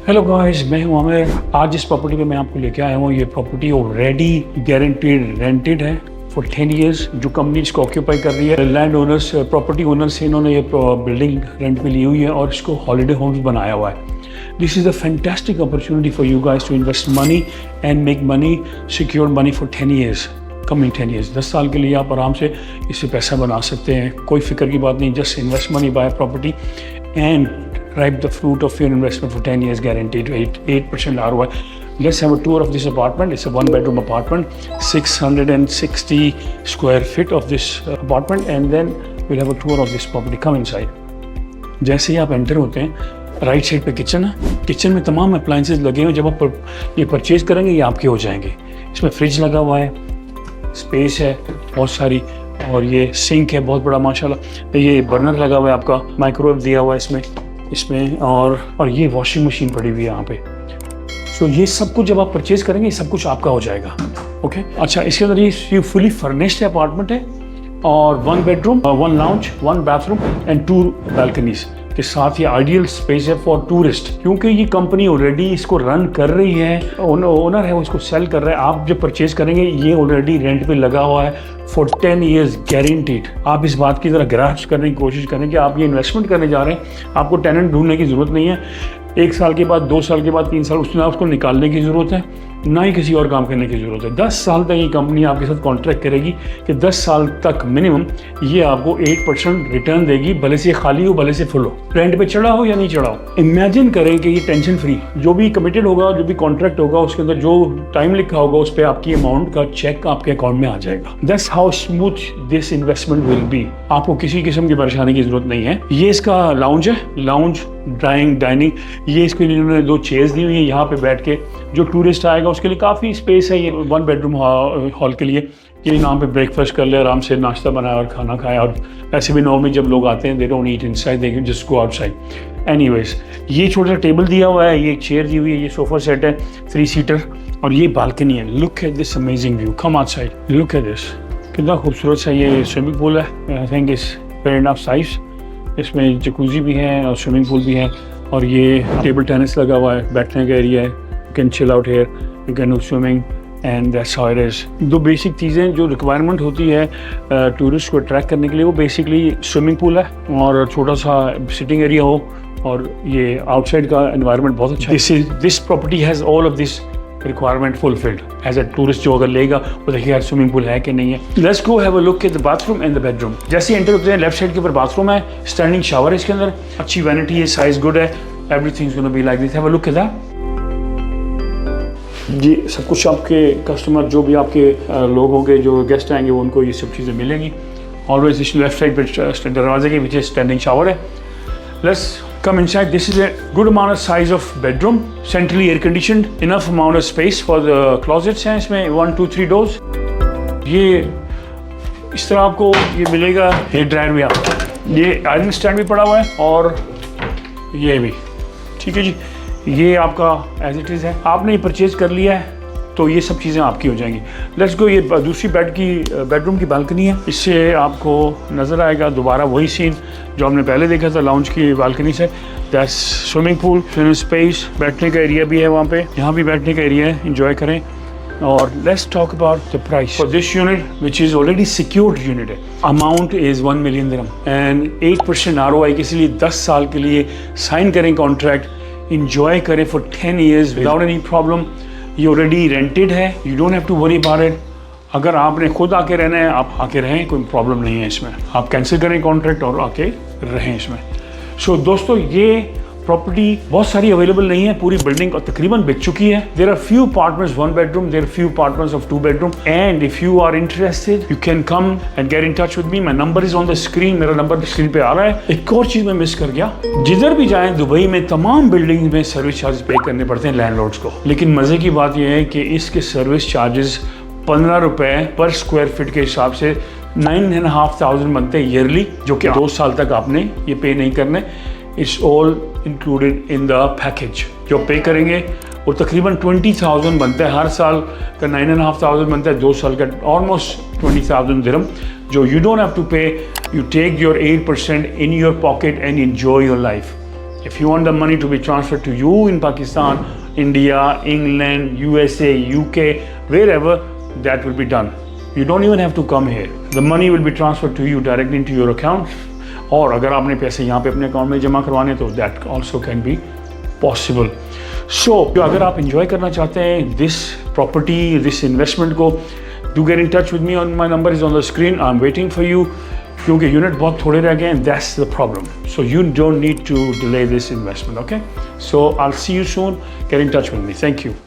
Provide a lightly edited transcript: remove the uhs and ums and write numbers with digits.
Hello guys, मैं हूं आमिर। आज इस प्रॉपर्टी पे मैं आपको लेके आया हूं। ये प्रॉपर्टी ऑलरेडी गारंटीड रेंटेड है फॉर 10 इयर्स। जो कंपनी इसको ऑक्यूपाई कर रही है, लैंड ओनर्स, प्रॉपर्टी ओनर्स से इन्होंने ये बिल्डिंग रेंट पे ली हुई है और इसको हॉलीडे होम्स बनाया हुआ है। This is a fantastic opportunity for you guys to invest money and make money, secure money for 10 years, coming 10 years. 10 साल के लिए आप आराम से इससे पैसा बना सकते हैं। कोई फिक्र की बात नहीं, just invest money, buy property and ripe the fruit of your investment for 10 years guaranteed 8% ROI. Let's have a tour of this apartment. It's a 1-bedroom apartment, 660 square feet of this apartment, and then we'll have a tour of this property. Come inside. जैसे ही आप enter होते हैं, right side पे kitchen है। Kitchen में तमाम appliances लगे हुए हैं। जब आप ये परचेज करेंगे ये आपके हो जाएंगे। इसमें फ्रिज लगा हुआ है, स्पेस है बहुत सारी, और ये सिंक है बहुत बड़ा माशाल्लाह। ये बर्नर लगा हुआ है, आपका माइक्रोवेव दिया हुआ है इसमें और ये वॉशिंग मशीन पड़ी हुई है यहाँ पे। सो ये सब कुछ जब आप परचेज करेंगे ये सब कुछ आपका हो जाएगा। ओके, अच्छा, इसके अंदर ये फुली फर्निश्ड अपार्टमेंट है और 1 bedroom, 1 lounge, 1 bathroom and 2 balconies के साथ ये आइडियल स्पेस है फॉर टूरिस्ट। क्योंकि ये कंपनी ऑलरेडी इसको रन कर रही है, ओनर है वो इसको सेल कर रहा है। आप जब परचेज करेंगे ये ऑलरेडी रेंट पे लगा हुआ है फॉर 10 ईयर्स गारंटीड। आप इस बात की ज़रा ग्रास्प करने की कोशिश करें कि आप ये इन्वेस्टमेंट करने जा रहे हैं, आपको टेनेंट ढूंढने की ज़रूरत नहीं है। 1 साल के बाद, 2 साल के बाद, 3 साल उसमें उसको निकालने की ज़रूरत है, ना ही किसी और काम करने की ज़रूरत है। 10 साल तक ये कंपनी आपके साथ कॉन्ट्रैक्ट करेगी कि 10 साल तक मिनिमम ये आपको 8% रिटर्न देगी, भले से खाली हो भले से फुल हो, रेंट पे चढ़ा हो या नहीं चढ़ा हो। इमेजिन करें कि ये टेंशन फ्री, जो भी कमिटेड होगा, जो भी कॉन्ट्रैक्ट होगा, उसके अंदर जो टाइम लिखा होगा उस पर आपकी अमाउंट का चेक आपके अकाउंट में आ जाएगा। That's how smooth this investment will be. आपको किसी किस्म की परेशानी की जरूरत नहीं है। ये इसका लाउंज है, लाउंज डाइनिंग। ये इसके लिए इन्होंने 2 चेयर्स दी हुई है। यहाँ पे बैठ के जो टूरिस्ट आएगा उसके लिए काफ़ी स्पेस है। ये 1 बेडरूम हॉल के लिए कि यहाँ पे ब्रेकफास्ट कर ले, आराम से नाश्ता बनाए और खाना खाए। और ऐसे भी नॉर्मली जब लोग आते हैं, they don't eat inside, they just go outside. Anyways, ये छोटा सा टेबल दिया हुआ है, ये चेयर दी हुई है, ये सोफा सेट है 3 सीटर, और ये बालकनी है। Look at this amazing view, come outside, look at this, कितना खूबसूरत सा ये स्विमिंग पूल है। I think it's very enough size. इसमें जकूजी भी है और स्विमिंग पूल भी है, और ये टेबल टेनिस लगा हुआ है, बैठने का एरिया है। You can chill out here, you can do swimming and that's how it is. 2 basic चीज़ें जो रिक्वायरमेंट होती है टूरिस्ट को अट्रैक्ट करने के लिए, वो बेसिकली स्विमिंग पूल है और छोटा सा सिटिंग एरिया हो, और ये आउटसाइड का एनवायरनमेंट बहुत अच्छा है। This property has all of this requirement fulfilled. As a tourist जो अगर लेगा वो देखिए स्विमिंग पूल है कि नहीं है। Let's go have a look at the bathroom and the bedroom. जैसे एंटर होते हैं, लेफ्ट साइड के ऊपर बाथरूम है, स्टैंडिंग शावर है इसके अंदर, अच्छी वैनिटी है, साइज गुड है, everything is gonna be like this. Have a look at that. जी, सब कुछ आपके कस्टमर, जो भी आपके लोग होंगे, जो गेस्ट आएंगे, वो उनको ये सब चीज़ें मिलेंगी। ऑलवेज इस लेफ्ट साइड पे दरवाजे के पीछे स्टैंडिंग शावर है। Let's come inside. This is a good amount of size of bedroom, centrally air conditioned, enough amount of space for the closets हैं इसमें 1, 2, 3 doors। ये इस तरह आपको ये मिलेगा। हेयर ड्रायर भी आपका, ये आयरन स्टैंड भी पड़ा हुआ है, और ये भी ठीक है जी। ये आपका एज इट इज़ है। आपने ये परचेज कर लिया है तो ये सब चीज़ें आपकी हो जाएंगी। Let's go. ये दूसरी बेडरूम की बालकनी है। इससे आपको नज़र आएगा दोबारा वही सीन जो हमने पहले देखा था लाउंज की बालकनी से। That's swimming pool, swimming space, बैठने का एरिया भी है वहाँ पे, यहाँ भी बैठने का एरिया है, इंजॉय करें। और let's talk about the price for this unit which is already secured unit है। Amount is 1 million dirham and 8% ROI। इसलिए 10 साल के लिए साइन करें कॉन्ट्रैक्ट, इंजॉय करें for 10 years without any problem. ये ऑलरेडी रेंटेड है, you don't have to worry about it. अगर आपने खुद आके रहना है, आप आके रहें, कोई प्रॉब्लम नहीं है इसमें। आप कैंसिल करें कॉन्ट्रैक्ट और आके रहें इसमें। सो दोस्तों, ये प्रॉपर्टी बहुत सारी अवेलेबल नहीं है, पूरी बिल्डिंग तकरीबन बिक चुकी है। There are few apartments 1 bedroom, there are few apartments of 2 bedroom, and if you are interested you can come and get in touch with me. My number is on the screen, मेरा number screen पे आ रहा है। एक और चीज़ मैं miss कर गया, जिधर भी जाएं दुबई में तमाम बिल्डिंग में सर्विस चार्ज पे करने पड़ते हैं लैंडलॉर्ड्स को। लेकिन मज़े की बात यह है कि इसके सर्विस चार्जेस 15 रुपये पर स्क्वायर फीट के हिसाब से 9,500 बनते हैं ईयरली, जो कि 2 साल तक आपने ये पे नहीं करने। It's all included in the package. जो पे करेंगे वो तकरीबन 20,000 बनता है हर साल का, 9,500 बनता है 2 साल का, ऑलमोस्ट 20,000 दिरहम, जो you don't have to pay. You take your 8% in your pocket and enjoy your life. If you want the money to be transferred to you in Pakistan, India, England, USA, UK, wherever, that will be done. You don't even have to come here. The money will be transferred to you directly into your account. और अगर आपने पैसे यहाँ पे अपने account में जमा करवाने तो that also can be possible. So अगर आप enjoy करना चाहते हैं this property, this investment को, do get in touch with me. On my number is on the screen. I'm waiting for you. क्योंकि यूनिट बहुत थोड़े रह गए हैं, that's the problem. So you don't need to delay this investment, okay? So I'll see you soon. Get in touch with me. Thank you.